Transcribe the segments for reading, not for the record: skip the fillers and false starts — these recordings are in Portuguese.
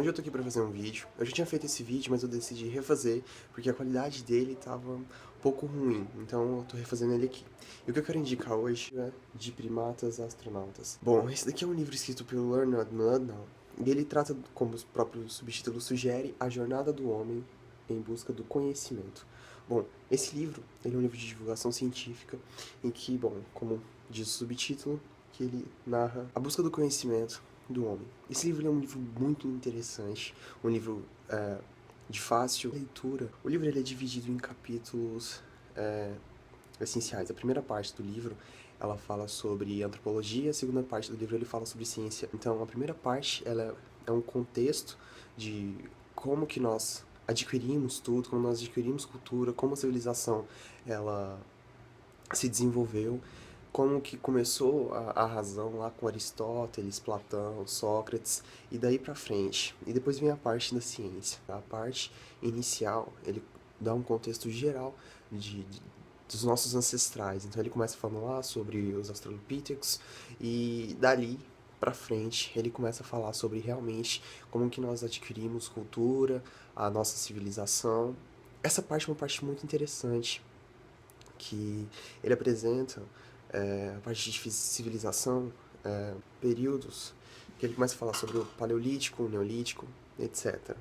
Hoje eu tô aqui pra fazer um vídeo. Eu já tinha feito esse vídeo, mas eu decidi refazer, porque a qualidade dele tava um pouco ruim, então eu tô refazendo ele aqui. E o que eu quero indicar hoje é De Primatas a Astronautas. Bom, esse daqui é um livro escrito pelo Leonard Mlodinow, e ele trata, como o próprio subtítulo sugere, a jornada do homem em busca do conhecimento. Bom, esse livro, ele é um livro de divulgação científica, em que, bom, como diz o subtítulo, que ele narra a busca do conhecimento do homem. Esse livro é um livro muito interessante, um livro de fácil leitura. O livro ele é dividido em capítulos essenciais. A primeira parte do livro ela fala sobre antropologia, a segunda parte do livro ele fala sobre ciência. Então, a primeira parte ela é um contexto de como que nós adquirimos tudo, como nós adquirimos cultura, como a civilização ela se desenvolveu, como que começou a razão lá com Aristóteles, Platão, Sócrates, e daí pra frente. E depois vem a parte da ciência. A parte inicial, ele dá um contexto geral dos nossos ancestrais. Então ele começa falando lá sobre os Australopithecus, e dali pra frente ele começa a falar sobre realmente como que nós adquirimos cultura, a nossa civilização. Essa parte é uma parte muito interessante, que ele apresenta a parte de civilização, períodos, que ele começa a falar sobre o Paleolítico, o Neolítico, etc.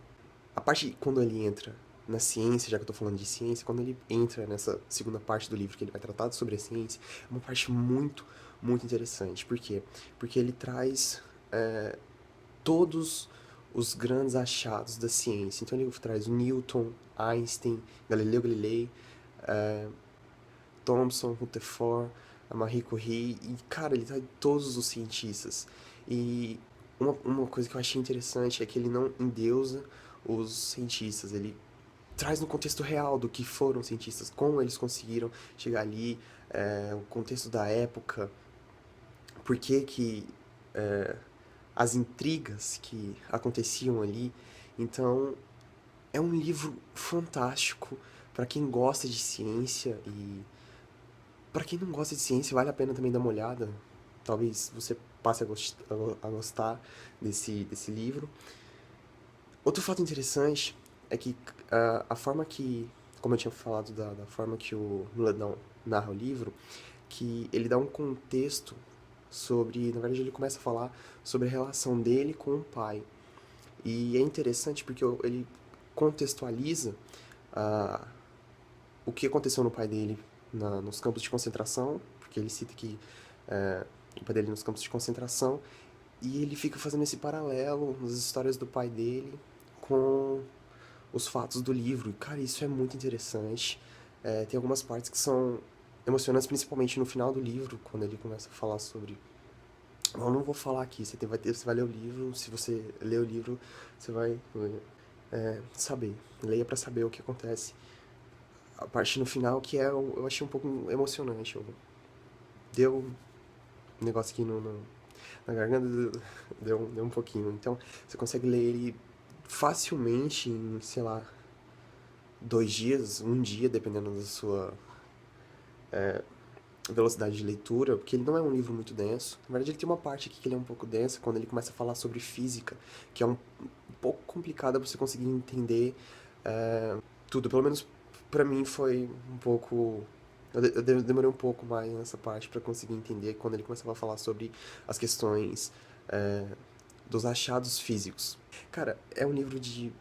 A parte quando ele entra na ciência, já que eu estou falando de ciência, quando ele entra nessa segunda parte do livro, que ele vai tratar sobre a ciência, é uma parte muito, muito interessante. Por quê? Porque ele traz todos os grandes achados da ciência. Então ele traz Newton, Einstein, Galileu Galilei, Thomson, Rutherford, a Marie Curie, e, cara, ele traz todos os cientistas. E uma coisa que eu achei interessante é que ele não endeusa os cientistas, ele traz no contexto real do que foram cientistas, como eles conseguiram chegar ali, o contexto da época, por que que as intrigas que aconteciam ali. Então, é um livro fantástico para quem gosta de ciência e para quem não gosta de ciência, vale a pena também dar uma olhada. Talvez você passe a gostar desse livro. Outro fato interessante é que a forma que, como eu tinha falado da forma que o Muladão narra o livro, que ele dá um contexto sobre, na verdade ele começa a falar sobre a relação dele com o pai. E é interessante porque ele contextualiza ah, o que aconteceu no pai dele nos campos de concentração, porque ele cita que o pai dele nos campos de concentração, e ele fica fazendo esse paralelo nas histórias do pai dele com os fatos do livro. E, cara, isso é muito interessante. Tem algumas partes que são emocionantes, principalmente no final do livro, quando ele começa a falar sobre... Eu não vou falar aqui, você vai ler o livro, se você ler o livro, você vai saber. Leia pra saber o que acontece. A parte no final que eu achei um pouco emocionante. Deu um negócio aqui na garganta, deu um pouquinho. Então, você consegue ler ele facilmente em, sei lá, 2 dias, um dia, dependendo da sua velocidade de leitura, porque ele não é um livro muito denso. Na verdade, ele tem uma parte aqui que ele é um pouco densa, quando ele começa a falar sobre física, que é um pouco complicada pra você conseguir entender tudo. Pelo menos pra mim foi um pouco... Eu demorei um pouco mais nessa parte pra conseguir entender quando ele começava a falar sobre as questões dos achados físicos. Cara, é um livro que,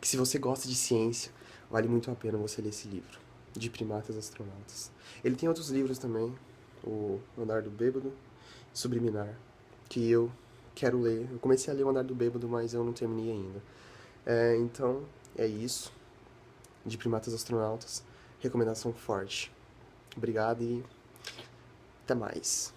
se você gosta de ciência, vale muito a pena você ler esse livro, De Primatas Astronautas. Ele tem outros livros também, o Andar do Bêbado, Subliminar, que eu quero ler. Eu comecei a ler o Andar do Bêbado, mas eu não terminei ainda. Então, é isso. De Primatas Astronautas. Recomendação forte. Obrigado e até mais.